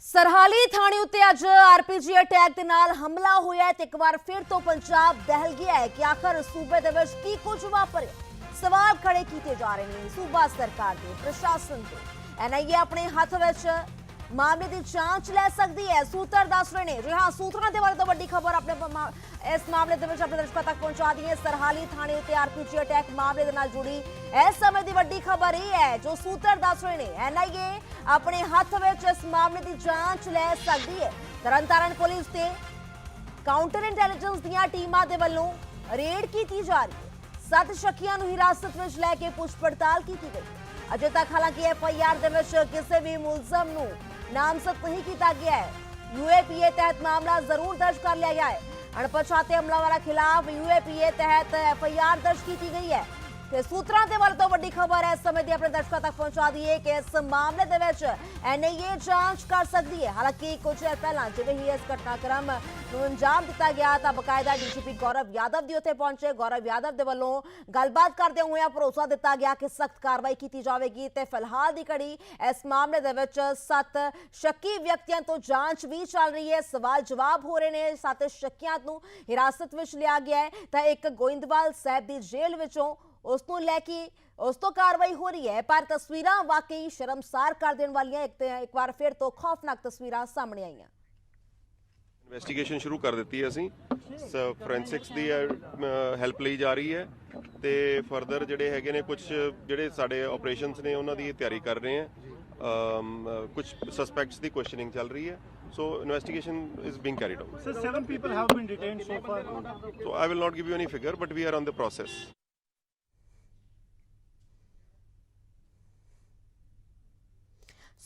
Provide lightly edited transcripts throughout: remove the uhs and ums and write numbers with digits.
सरहाली थाने उत्ते अज RPG attack के नाल हमला होया है ते एक बार फिर तो पंजाब दहल गया है कि आखिर सूबे दे विच की कुछ वापरे। सवाल खड़े किए जा रहे हैं सूबा सरकार के प्रशासन के। एनआईए अपने हाथ विच मामले की जांच लै सकती है, सूत्र दस रहे हैं। जी हाँ, सूत्रों के बारे तो वड्डी खबर अपने इस मामले के अपने दर्शकों तक पहुंचा दी है। सरहाली थाने उत्ते आरपीजी अटैक मामले के नाल जुड़ी इस समय की वड्डी खबर यह है जो सूत्र दस रहे हैं। एनआईए अपने हाथ विच इस मामले की जांच लै सकती है। तरनतारण पुलिस ते काउंटर इंटैलीजेंस दीयां टीमां दे वल्लों रेड की जा रही है। 7 शक्कियां नूं हिरासत विच लैके पुछ पड़ताल की गई। अजे तक हालांकि एफआईआर दे विच किसी भी मुलजम नूं नामजद नहीं किया गया है। यूएपीए तहत मामला जरूर दर्ज कर लिया गया है। अणपछाते हमलावरों खिलाफ यूएपीए तहत एफआईआर दर्ज की गई है। सूत्रों के वाले तो बड़ी खबर है इस समय अपने दर्शकों तक पहुंचा दी है कि इस मामले के विच एनआईए जांच कर सकती है। हालांकि कुछ पहला जिवें ही इस घटनाक्रम नूं अंजाम दिता गया तो बकायदा डीजीपी गौरव यादव जी उत्थे पहुंचे। गौरव यादव के वालों गलबात करते हुए भरोसा दिता गया कि सख्त कार्रवाई की जाएगी। तो फिलहाल की घड़ी इस मामले के विच 7 शक्की व्यक्तियों तो जांच भी चल रही है। सवाल जवाब हो रहे हैं। 7 शक्कियां नूं हिरासत विच लिया गया है तो एक गोइंदवाल साहब की जेल विचों उस तो लैके उस तो कार्रवाई हो रही है। पर तस्वीरां वाकई शर्मसार कर देने वाली एक बार फिर तो खौफनाक तस्वीरां सामने आई। इन्वेस्टिगेशन शुरू कर दी है। असी फोरेंसिक्स की हैल्प ली जा रही है तो फरदर जोड़े है कुछ जोड़े साढ़े ऑपरेशंस ने उन्होंने तैयारी कर रहे हैं। कुछ सस्पैक्ट्स की क्वेश्चनिंग चल रही है। So investigation is being carried out. So 7 people have been detained so far. So I will not give you any figure, but we are on the process.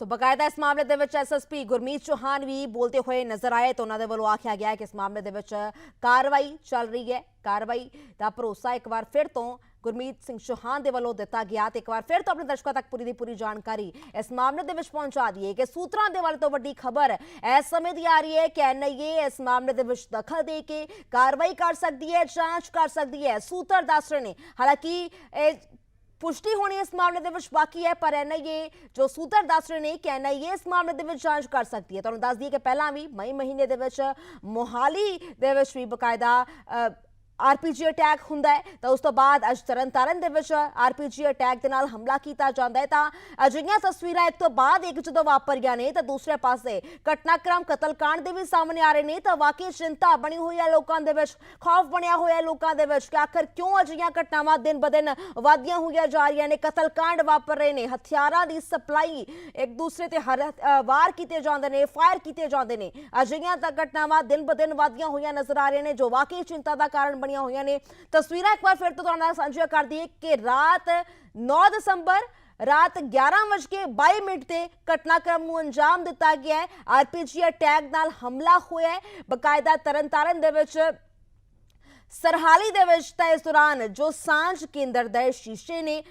सो बकायदा इस मामले के विच एसएसपी गुरमीत चौहान भी बोलते हुए नजर आए तो उन्होंने वालों आख्या गया है कि इस मामले के विच कार्रवाई चल रही है। कार्रवाई का भरोसा एक बार फिर तो गुरमीत सिंह चौहान के वालों दिता गया तो एक बार फिर तो अपने दर्शकों तक पूरी की पूरी जानकारी इस मामले के विच पहुंचा दी है कि सूत्रों के वाले तो वड्डी खबर इस समय की आ रही है कि एनआईए इस मामले के विच दखल दे के कार्रवाई कर सकती है, जांच कर सकती है। सूत्र दस रहे हैं। हालांकि पुष्टि होनी इस मामले के विच बाकी है पर एनआईए जो सूत्र दस रहे हैं कि एनआईए इस मामले के विच जांच कर सकती है। तुहानूं दस दईए कि पहला भी मई महीने के विच मोहाली दे विच भी बकायदा आरपीजी अटैक हुंदा है तो उस तो बाद अज तरनतारण दे विच आरपीजी अटैक के नाल हमला किया जाता है। तो अजिहियां तस्वीरां एक तो बाद एक जो वापरियां ने तो दूसरे पासे घटनाक्रम कतलकांड के भी सामने आ रहे हैं तो वाकई चिंता बनी हुई है लोगों के विच, खौफ बनया हुआ है लोगों के विच कि आखिर क्यों अजिहियां घटनावां दिन ब दिन वधदियां हुई जा रही ने। कतलकांड वापर रहे हैं, हथियारों की सप्लाई एक दूसरे ते वार किए जाते हैं, फायर किए जाते हैं। अजिहियां घटनावां दिन ब दिन वधदियां हुई नजर आ रही हैं जो वाकई चिंता का कारण हुई ने। तस्वीरें एक बार फिर तो साझा कर दी कि रात 9 दिसंबर रात 11:22 ते घटनाक्रम नूं अंजाम दिता गया है। आरपीजी अटैक नाल हमला होया है बकायदा तरनतारण दे विच सरहाली दे विच। इस दौरान जो सांझ केंद्र दे शीशे ने,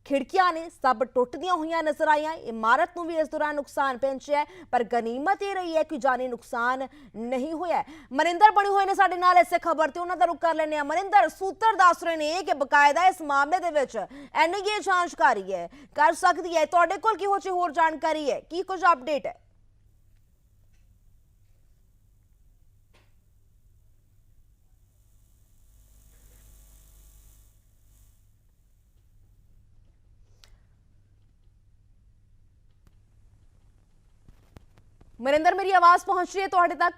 खिड़कियां ने सब टुटदियां हुई नजर आईयां। इमारत नूं भी इस दौरान नुकसान पहुंचा है पर गनीमत ये रही है कि जानी नुकसान नहीं होया। मनिंदर बने हुए ने साडे नाल इस खबर ते उन्हां दा रुख कर लैने आ। मनिंदर, सूत्र दस रहे ने कि बकायदा इस मामले दे विच एनआईए जांच कर रही है, कर सकती है। तुहाडे कोल किहो जी होर जानकारी है, की कुछ अपडेट है? मनिंदर, मेरी आवाज पहुंच रही है तुहाडे तक?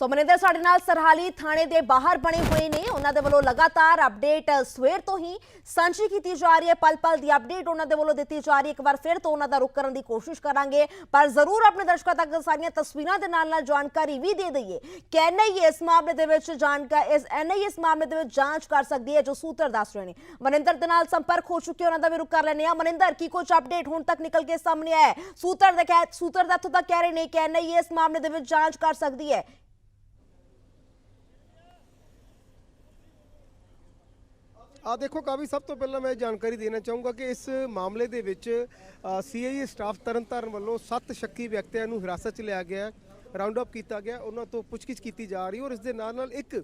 सो मनिंदर साडे नाल सरहाली थाने के बाहर बने हुए ने, उन्होंने वालों लगातार अपडेट सवेर तो ही सांझी की जा रही है। पल पल की अपडेट उन्होंने वालों दी जा रही है। एक बार फिर तो उन्होंने रुख करने की कोशिश करांगे पर जरूर अपने दर्शकों तक सारियां तस्वीरां दे नाल जानकारी भी दे दईए कि एनआईए इस मामले दे विच एनआईए इस मामले दे विच जांच कर सकती है जो सूत्र दस रहे हैं। मनिंदर दे नाल संपर्क हो चुके उन्होंने भी रुख कर लैने। मनिंदर, की कुछ अपडेट हुण तक निकल के सामने आया है? सूत्र इत्थों तक कह रहे हैं कि एनआईए इस मामले दे विच जांच कर सकती है। देखो काफ़ी सब तो पहला मैं जानकारी देना चाहूँगा कि इस मामले के विच सीआईए स्टाफ तरनतारण वालों 7 शक्की व्यक्तियों को हिरासत च लिया गया, राउंड अप किया गया, उन्होंने तो पुछगिछ की जा रही और इस दे नाल नाल एक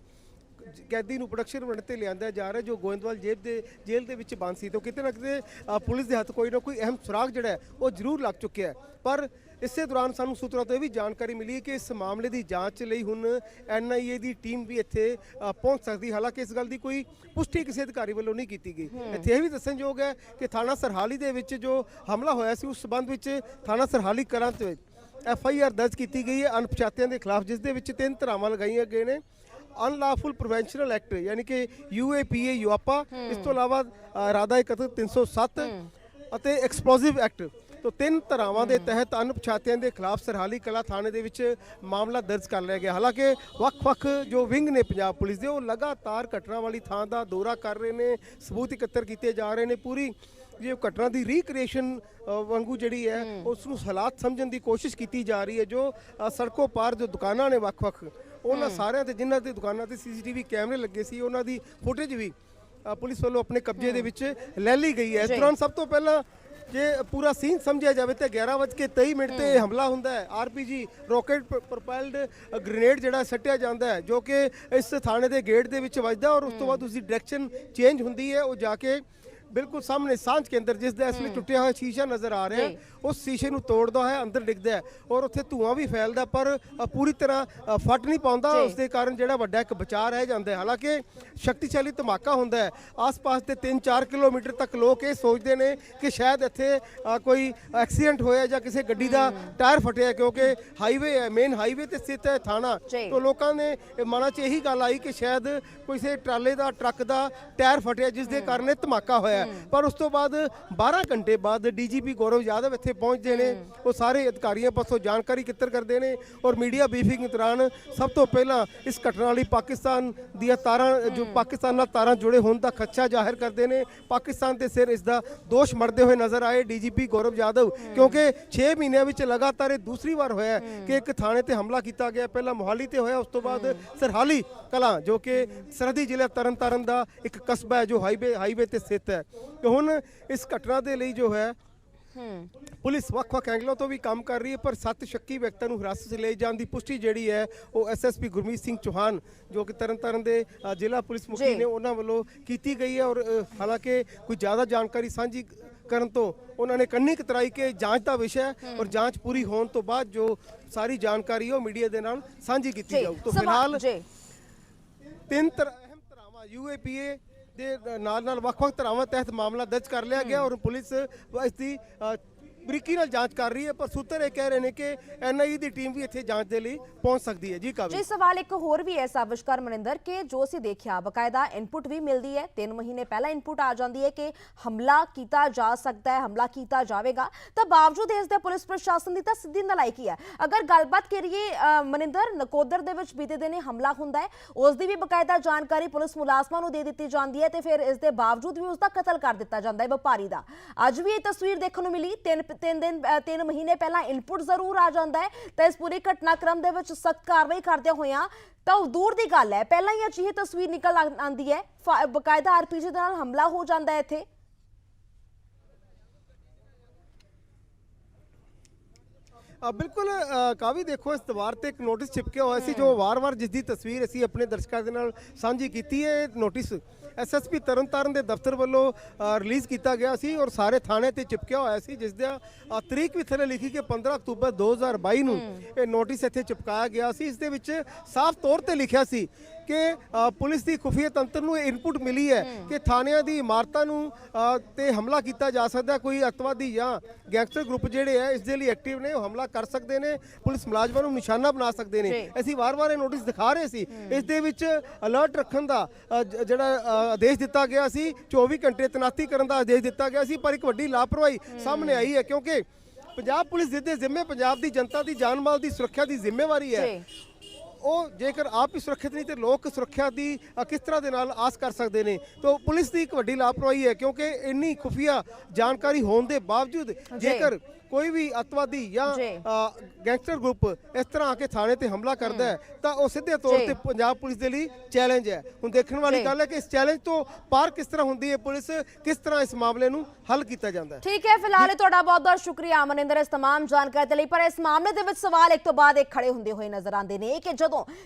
ਕੈਦੀ ਨੂੰ ਪ੍ਰੋਡਕਸ਼ਨ ਯੂਨਿਟ ਤੇ ਲਿਆਂਦਾ ਜਾ ਰਿਹਾ ਜੋ ਗੋਇੰਦਵਾਲ ਜੇਲ੍ਹ ਦੇ ਵਿੱਚ ਬੰਦ ਸੀ। ਤਾਂ ਕਿਤੇ ਨਾ ਕਿਤੇ ਪੁਲਿਸ ਦੇ ਹੱਥ ਕੋਈ ਨਾ ਕੋਈ ਅਹਿਮ ਸੁਰਾਗ ਜਿਹੜਾ ਹੈ ਉਹ ਜ਼ਰੂਰ ਲੱਗ ਚੁੱਕਿਆ ਹੈ। ਪਰ ਇਸੇ ਦੌਰਾਨ ਸਾਨੂੰ ਸੂਤਰਾਂ ਤੋਂ ਇਹ ਵੀ ਜਾਣਕਾਰੀ ਮਿਲੀ ਹੈ ਕਿ ਇਸ ਮਾਮਲੇ ਦੀ ਜਾਂਚ ਲਈ ਹੁਣ NIA ਦੀ ਟੀਮ ਵੀ ਇੱਥੇ ਪਹੁੰਚ ਸਕਦੀ। ਹਾਲਾਂਕਿ ਇਸ ਗੱਲ ਦੀ ਕੋਈ ਪੁਸ਼ਟੀ ਕਿਸੇ ਅਧਿਕਾਰੀ ਵੱਲੋਂ ਨਹੀਂ ਕੀਤੀ ਗਈ। ਇੱਥੇ ਇਹ ਵੀ ਦੱਸਣਯੋਗ ਹੈ ਕਿ ਥਾਣਾ ਸਰਹਾਲੀ ਦੇ ਵਿੱਚ ਜੋ ਹਮਲਾ ਹੋਇਆ ਸੀ ਉਸ ਸਬੰਧ ਵਿੱਚ ਥਾਣਾ ਸਰਹਾਲੀ ਕਲਾਂ ਤੇ FIR ਦਰਜ ਕੀਤੀ ਗਈ ਹੈ ਅਣਪਛਾਤਿਆਂ ਦੇ ਖਿਲਾਫ, ਜਿਸ ਦੇ ਵਿੱਚ 3 ਧਾਰਾਵਾਂ ਲਗਾਈਆਂ ਗਏ ਨੇ। ਅਨਲਾਫੁਲ ਪ੍ਰੀਵੈਂਸ਼ਨਲ ਐਕਟ ਯਾਨੀ ਕਿ UAPA ਯੂਆਪਾ, ਇਸ ਤੋਂ ਇਲਾਵਾ ਇਰਾਦਾ ਕਤਲ 307 ਅਤੇ ਐਕਸਪਲੋਸਿਵ ਐਕਟ। तो 3 ਧਾਰਾਵਾਂ ਦੇ ਤਹਿਤ ਅਣਪਛਾਤਿਆਂ ਦੇ ਖਿਲਾਫ ਸਰਹਾਲੀ ਕਲਾ ਥਾਣੇ ਦੇ ਵਿੱਚ ਮਾਮਲਾ ਦਰਜ ਕਰ ਲਿਆ ਗਿਆ। ਹਾਲਾਂਕਿ ਵੱਖ-ਵੱਖ ਜੋ ਵਿੰਗ ਨੇ ਪੰਜਾਬ ਪੁਲਿਸ ਦੇ ਉਹ ਲਗਾਤਾਰ ਘਟਨਾ ਵਾਲੀ ਥਾਂ ਦਾ ਦੌਰਾ ਕਰ ਰਹੇ ਨੇ, ਸਬੂਤ ਇਕੱਤਰ ਕੀਤੇ ਜਾ ਰਹੇ ਨੇ। ਪੂਰੀ ਜੇ ਘਟਨਾ ਦੀ ਰੀਕ੍ਰੀਏਸ਼ਨ ਵਾਂਗੂ ਜਿਹੜੀ ਹੈ ਉਸ ਨੂੰ ਹਾਲਾਤ ਸਮਝਣ ਦੀ ਕੋਸ਼ਿਸ਼ ਕੀਤੀ ਜਾ ਰਹੀ ਹੈ। ਜੋ ਸੜਕੋਂ ਪਾਰ ਜੋ ਦੁਕਾਨਾਂ ਨੇ ਵੱਖ-ਵੱਖ ਉਹਨਾਂ ਸਾਰਿਆਂ ਤੇ ਜਿਨ੍ਹਾਂ ਦੀ ਦੁਕਾਨਾਂ ਤੇ CCTV ਕੈਮਰੇ ਲੱਗੇ ਸੀ ਉਹਨਾਂ ਦੀ ਫੁਟੇਜ ਵੀ ਪੁਲਿਸ ਵੱਲੋਂ ਆਪਣੇ ਕਬਜ਼ੇ ਦੇ ਵਿੱਚ ਲੈ ਲਈ ਗਈ ਹੈ। ਇਸ ਦੌਰਾਨ ਸਭ ਤੋਂ ਪਹਿਲਾਂ ਜੇ ਪੂਰਾ ਸੀਨ ਸਮਝਿਆ ਜਾਵੇ ਤਾਂ 11:23 ਤੇ ਹਮਲਾ ਹੁੰਦਾ ਹੈ। RPG ਰੌਕਟ ਪ੍ਰੋਪੈਲਡ ਗ੍ਰੇਨੇਡ ਜਿਹੜਾ ਸੱਟਿਆ ਜਾਂਦਾ ਹੈ ਜੋ ਕਿ ਇਸ ਥਾਣੇ ਦੇ ਗੇਟ ਦੇ ਵਿੱਚ ਵੱਜਦਾ ਔਰ ਉਸ ਤੋਂ ਬਾਅਦ ਉਸਦੀ ਡਾਇਰੈਕਸ਼ਨ ਚੇਂਜ ਹੁੰਦੀ ਹੈ। ਉਹ ਜਾ ਕੇ ਬਿਲਕੁਲ ਸਾਹਮਣੇ ਸਾਂਝ ਕੇ ਅੰਦਰ ਜਿਸ ਦਾ ਇਸ ਲਈ ਟੁੱਟਿਆ ਹੋਇਆ ਸ਼ੀਸ਼ਾ ਨਜ਼ਰ ਆ ਰਿਹਾ ਹੈ ਉਸ ਸ਼ੀਸ਼ੇ ਨੂੰ ਤੋੜਦਾ ਹੈ, ਅੰਦਰ ਡਿੱਗਦਾ ਹੈ ਔਰ ਉੱਥੇ ਧੂਆਂ ਵੀ ਫੈਲਦਾ ਪਰ ਪੂਰੀ ਤਰ੍ਹਾਂ ਫਟ ਨਹੀਂ ਪਾਉਂਦਾ। ਉਸ ਦੇ ਕਾਰਨ ਜਿਹੜਾ ਵੱਡਾ ਇੱਕ ਬਚਾਅ ਰਹਿ ਜਾਂਦਾ ਹੈ। ਹਾਲਾਂਕਿ ਸ਼ਕਤੀਸ਼ਾਲੀ ਧਮਾਕਾ ਹੁੰਦਾ ਹੈ। ਆਸ-ਪਾਸ ਦੇ 3-4 ਕਿਲੋਮੀਟਰ ਤੱਕ ਲੋਕ ਇਹ ਸੋਚਦੇ ਨੇ ਕਿ ਸ਼ਾਇਦ ਇੱਥੇ ਕੋਈ ਐਕਸੀਡੈਂਟ ਹੋਇਆ ਜਾਂ ਕਿਸੇ ਗੱਡੀ ਦਾ ਟਾਇਰ ਫਟਿਆ, ਕਿਉਂਕਿ ਹਾਈਵੇ ਹੈ, ਮੇਨ ਹਾਈਵੇ ਤੇ ਸਥਿਤ ਹੈ ਥਾਣਾ। ਤਾਂ ਲੋਕਾਂ ਦੇ ਮਨਾਂ 'ਚ ਇਹੀ ਗੱਲ ਆਈ ਕਿ ਸ਼ਾਇਦ ਕਿਸੇ ਟਰਾਲੇ ਦਾ ਟਰੱਕ ਦਾ ਟਾਇਰ ਫਟਿਆ ਜਿਸ ਦੇ ਕਾਰਨ ਇਹ ਧਮਾਕਾ ਹੋਇਆ। ਪਰ ਉਸ ਤੋਂ ਬਾਅਦ 12 ਘੰਟੇ ਬਾਅਦ DGP ਗੌਰਵ ਯਾਦਵ ਇੱਥੇ ਪਹੁੰਚਦੇ ਨੇ। ਉਹ ਸਾਰੇ ਅਧਿਕਾਰੀਆਂ ਪਾਸੋਂ ਜਾਣਕਾਰੀ ਇਕੱਤਰ ਕਰਦੇ ਨੇ ਔਰ ਮੀਡੀਆ ਬਰੀਫਿੰਗ ਦੌਰਾਨ ਸਭ ਤੋਂ ਪਹਿਲਾਂ ਇਸ ਘਟਨਾ ਲਈ ਪਾਕਿਸਤਾਨ ਦੀਆਂ ਤਾਰਾਂ ਜੋ ਪਾਕਿਸਤਾਨ ਨਾਲ ਤਾਰਾਂ ਜੁੜੇ ਹੋਣ ਦਾ ਖਦਸ਼ਾ ਜ਼ਾਹਿਰ ਕਰਦੇ ਨੇ। ਪਾਕਿਸਤਾਨ ਦੇ ਸਿਰ ਇਸ ਦਾ ਦੋਸ਼ ਮੜਦੇ ਹੋਏ ਨਜ਼ਰ ਆਏ DGP ਗੌਰਵ ਯਾਦਵ, ਕਿਉਂਕਿ 6 ਮਹੀਨਿਆਂ ਵਿੱਚ ਲਗਾਤਾਰ ਇਹ ਦੂਸਰੀ ਵਾਰ ਹੋਇਆ ਕਿ ਇੱਕ ਥਾਣੇ ਤੇ ਹਮਲਾ ਕੀਤਾ ਗਿਆ। ਪਹਿਲਾਂ ਮੋਹਾਲੀ ਤੇ ਹੋਇਆ, ਉਸ ਤੋਂ ਬਾਅਦ ਸਰਹਾਲੀ ਕਲਾਂ ਜੋ ਕਿ ਸਰਹੱਦੀ ਜ਼ਿਲ੍ਹਾ ਤਰਨਤਾਰਨ ਦਾ ਇੱਕ ਕਸਬਾ ਹੈ ਜੋ ਹਾਈਵੇ ਤੇ ਸਥਿਤ ਹੈ। ਤੇ ਹੁਣ ਇਸ ਘਟਨਾ ਦੇ ਲਈ ਜੋ ਹੈ ਪੁਲਿਸ ਵੱਖ-ਵੱਖ ਐਂਗਲਾਂ ਤੋਂ ਵੀ ਕੰਮ ਕਰ ਰਹੀ ਹੈ। ਪਰ 7 ਸ਼ੱਕੀ ਵਿਅਕਤੀਆਂ ਨੂੰ ਹਿਰਾਸਤ 'ਚ ਲਏ ਜਾਣ ਦੀ ਪੁਸ਼ਟੀ ਜਿਹੜੀ ਹੈ ਉਹ SSP ਗੁਰਮੀਤ ਸਿੰਘ ਚੌਹਾਨ ਜੋ ਕਿ ਤਰਨਤਾਰਨ ਦੇ ਜ਼ਿਲ੍ਹਾ ਪੁਲਿਸ ਮੁਖੀ ਨੇ ਉਹਨਾਂ ਵੱਲੋਂ ਕੀਤੀ ਗਈ ਹੈ। ਔਰ ਹਾਲਾਂਕਿ ਕੋਈ ਜ਼ਿਆਦਾ ਜਾਣਕਾਰੀ ਸਾਂਝੀ ਕਰਨ ਤੋਂ ਉਹਨਾਂ ਨੇ ਕੰਨੀ ਕਤਰਾਈ ਕਿ ਜਾਂਚ ਦਾ ਵਿਸ਼ਾ ਹੈ ਔਰ ਜਾਂਚ ਪੂਰੀ ਹੋਣ ਤੋਂ ਬਾਅਦ ਜੋ ਸਾਰੀ ਜਾਣਕਾਰੀ ਉਹ ਮੀਡੀਆ ਦੇ ਨਾਲ ਸਾਂਝੀ ਕੀਤੀ ਜਾਊ। ਤਾਂ ਫਿਲਹਾਲ 3 ਅਹਿਮ ਧਾਰਾਵਾਂ UAPA ਦੇ ਨਾਲ ਵੱਖ-ਵੱਖ ਧਾਰਾਵਾਂ ਤਹਿਤ ਮਾਮਲਾ ਦਰਜ ਕਰ ਲਿਆ ਗਿਆ ਔਰ ਪੁਲਿਸ ਇਸ ਦੀ ਬਰੀਕੀ ਨਾਲ ਜਾਂਚ ਕਰ ਰਹੀ ਹੈ। ਪਰ ਸੂਤਰ ਇਹ ਕਹਿ ਰਹੇ ਨੇ ਕਿ NIA ਦੀ ਟੀਮ ਵੀ ਇੱਥੇ ਜਾਂਚ ਦੇ ਲਈ ਪਹੁੰਚ ਸਕਦੀ ਹੈ। ਜੀ ਕਾਬਿਲ ਜੀ, ਸਵਾਲ ਇੱਕ ਹੋਰ ਵੀ ਹੈ ਸਾਵਿਸ਼ਕਾਰ ਮਨਿੰਦਰ ਕਿ ਜੋ ਅਸੀਂ ਦੇਖਿਆ ਬਕਾਇਦਾ ਇਨਪੁਟ ਵੀ ਮਿਲਦੀ ਹੈ, 3 ਮਹੀਨੇ ਪਹਿਲਾਂ ਇਨਪੁਟ ਆ ਜਾਂਦੀ ਹੈ ਕਿ ਹਮਲਾ ਕੀਤਾ ਜਾ ਸਕਦਾ ਹੈ, ਹਮਲਾ ਕੀਤਾ ਜਾਵੇਗਾ, ਤਾਂ ਬਾਵਜੂਦ ਇਸ ਦੇ ਪੁਲਿਸ ਪ੍ਰਸ਼ਾਸਨ ਦੀ ਤਾਂ ਸਿੱਧੀ ਨਲਾਇਕੀ ਹੈ। ਅਗਰ ਗੱਲਬਾਤ ਕਰੀਏ ਮਨਿੰਦਰ, ਨਕੋਦਰ ਦੇ ਵਿੱਚ ਬੀਤੇ ਦਿਨ ਹਮਲਾ ਹੁੰਦਾ ਹੈ, ਉਸ ਦੀ ਵੀ ਬਕਾਇਦਾ ਜਾਣਕਾਰੀ ਪੁਲਿਸ ਮੁਲਾਜ਼ਮਾਂ ਨੂੰ ਦੇ ਦਿੱਤੀ ਜਾਂਦੀ ਹੈ ਤੇ ਫਿਰ ਇਸ ਦੇ ਬਾਵਜੂਦ ਵੀ ਉਸ ਦਾ ਕਤਲ ਕਰ ਦਿੱਤਾ ਜਾਂਦਾ ਹੈ ਵਪਾਰੀ ਦਾ। ਅੱਜ ਵੀ ਇਹ ਤਸਵੀਰ ਦੇਖਣ ਨੂੰ ਮਿਲੀ। 3 ਮਹੀਨੇ ਪਹਿਲਾਂ ਇਨਪੁਟ ਜ਼ਰੂਰ ਆ ਜਾਂਦਾ ਹੈ ਤਾਂ ਇਸ ਪੂਰੇ ਘਟਨਾਕ੍ਰਮ ਦੇ ਵਿੱਚ ਸਖਤ ਕਾਰਵਾਈ ਕਰਦਿਆਂ ਹੋਇਆਂ ਤਾਂ ਦੂਰ ਦੀ ਗੱਲ ਹੈ ਪਹਿਲਾਂ ਹੀ ਅਜਿਹੀ ਤਸਵੀਰ ਨਿਕਲ ਆਉਂਦੀ ਹੈ, ਬਕਾਇਦਾ RPG ਦੇ ਨਾਲ ਹਮਲਾ ਹੋ ਜਾਂਦਾ ਹੈ ਇੱਥੇ। ਬਿਲਕੁਲ ਕਾਵੀ ਦੇਖੋ ਇਸ ਦੀਵਾਰ ਤੇ ਇੱਕ ਨੋਟਿਸ ਚਿਪਕਿਆ ਹੋਇਆ ਸੀ ਜੋ ਵਾਰ-ਵਾਰ ਜਿਸ ਦੀ ਤਸਵੀਰ ਅਸੀਂ ਆਪਣੇ ਦਰਸ਼ਕਾਂ ਦੇ ਨਾਲ ਸਾਂਝੀ ਕੀਤੀ ਹੈ। ਨੋਟਿਸ SSP ਤਰਨਤਾਰਨ ਦੇ ਦਫ਼ਤਰ ਵੱਲੋਂ ਰਿਲੀਜ਼ ਕੀਤਾ ਗਿਆ ਸੀ ਔਰ ਸਾਰੇ ਥਾਣੇ ਤੇ ਚਿਪਕਿਆ ਹੋਇਆ ਸੀ ਜਿਸ ਦਾ ਤਰੀਕ ਵੀ ਥੱਲੇ ਲਿਖੀ ਕਿ 15 ਅਕਤੂਬਰ 2022 ਨੂੰ ਇਹ ਨੋਟਿਸ ਇੱਥੇ ਚਿਪਕਾਇਆ ਗਿਆ ਸੀ। ਇਸ ਦੇ ਵਿੱਚ ਸਾਫ਼ ਤੌਰ ਤੇ ਲਿਖਿਆ ਸੀ ਕਿ ਪੁਲਿਸ ਦੀ ਖੁਫੀਆ ਤੰਤਰ ਨੂੰ ਇਨਪੁਟ ਮਿਲੀ ਹੈ ਕਿ ਥਾਣਿਆਂ ਦੀ ਇਮਾਰਤਾਂ ਨੂੰ ਤੇ ਹਮਲਾ ਕੀਤਾ ਜਾ ਸਕਦਾ। ਕੋਈ ਅੱਤਵਾਦੀ ਜਾਂ ਗੈਂਗਸਟਰ ਗਰੁੱਪ ਜਿਹੜੇ ਹੈ ਇਸ ਦੇ ਲਈ ਐਕਟਿਵ ਨੇ, ਉਹ ਹਮਲਾ ਕਰ ਸਕਦੇ ਨੇ, ਪੁਲਿਸ ਮੁਲਾਜ਼ਮਾਂ ਨੂੰ ਨਿਸ਼ਾਨਾ ਬਣਾ ਸਕਦੇ ਨੇ। ਅਸੀਂ ਵਾਰ-ਵਾਰ ਇਹ ਨੋਟਿਸ ਦਿਖਾ ਰਹੇ ਸੀ। ਇਸ ਦੇ ਵਿੱਚ ਅਲਰਟ ਰੱਖਣ ਦਾ ਜਿਹੜਾ ਆਦੇਸ਼ ਦਿੱਤਾ ਗਿਆ ਸੀ, 24 ਘੰਟੇ ਤੈਨਾਤੀ ਕਰਨ ਦਾ ਆਦੇਸ਼ ਦਿੱਤਾ ਗਿਆ ਸੀ। ਪਰ ਇੱਕ ਵੱਡੀ ਲਾਪਰਵਾਹੀ ਸਾਹਮਣੇ ਆਈ ਹੈ ਕਿਉਂਕਿ ਪੰਜਾਬ ਪੁਲਿਸ ਦੇ ਜ਼ਿੰਮੇ ਪੰਜਾਬ ਦੀ ਜਨਤਾ ਦੀ ਜਾਨ ਮਾਲ ਦੀ ਸੁਰੱਖਿਆ ਦੀ ਜ਼ਿੰਮੇਵਾਰੀ ਹੈ। ਉਹ ਜੇਕਰ ਆਪ ਹੀ ਸੁਰੱਖਿਅਤ ਨਹੀਂ ਤੇ ਲੋਕ ਸੁਰੱਖਿਆ ਦੀ ਕਿਸ ਤਰ੍ਹਾਂ ਦੇ ਨਾਲ ਆਸ ਕਰ ਸਕਦੇ ਨੇ। ਤਾਂ ਪੁਲਿਸ ਦੀ ਇੱਕ ਵੱਡੀ ਲਾਪਰਵਾਹੀ ਹੈ ਕਿਉਂਕਿ ਇੰਨੀ ਖੁਫੀਆ ਜਾਣਕਾਰੀ ਹੋਣ ਦੇ ਬਾਵਜੂਦ ਜੇਕਰ ਕੋਈ ਵੀ ਅੱਤਵਾਦੀ ਜਾਂ ਗੈਂਗਸਟਰ ਗਰੁੱਪ ਇਸ ਤਰ੍ਹਾਂ ਆ ਕੇ ਥਾਣੇ ਤੇ ਹਮਲਾ ਕਰਦਾ ਹੈ ਤਾਂ ਉਹ ਸਿੱਧੇ ਤੌਰ ਤੇ ਪੰਜਾਬ ਪੁਲਿਸ ਦੇ ਲਈ ਚੈਲੰਜ ਹੈ। ਹੁਣ ਦੇਖਣ ਵਾਲੀ ਗੱਲ ਹੈ ਕਿ ਇਸ ਚੈਲੰਜ ਤੋਂ ਪਾਰ ਕਿਸ ਤਰ੍ਹਾਂ ਹੁੰਦੀ ਹੈ ਪੁਲਿਸ, ਕਿਸ ਤਰ੍ਹਾਂ ਇਸ ਮਾਮਲੇ ਨੂੰ ਹੱਲ ਕੀਤਾ ਜਾਂਦਾ ਹੈ। ਠੀਕ ਹੈ, ਫਿਲਹਾਲ ਤੁਹਾਡਾ ਬਹੁਤ-ਬਹੁਤ ਸ਼ੁਕਰੀਆ ਮਨਿੰਦਰ ਇਸ तमाम ਜਾਣਕਾਰੀ ਦੇ ਲਈ। ਪਰ ਇਸ ਮਾਮਲੇ ਦੇ ਵਿੱਚ ਸਵਾਲ ਇੱਕ ਤੋਂ ਬਾਅਦ ਇੱਕ ਖੜੇ ਹੁੰਦੇ ਹੋਏ ਨਜ਼ਰ ਆਉਂਦੇ ਨੇ ਕਿ ਜਦੋਂ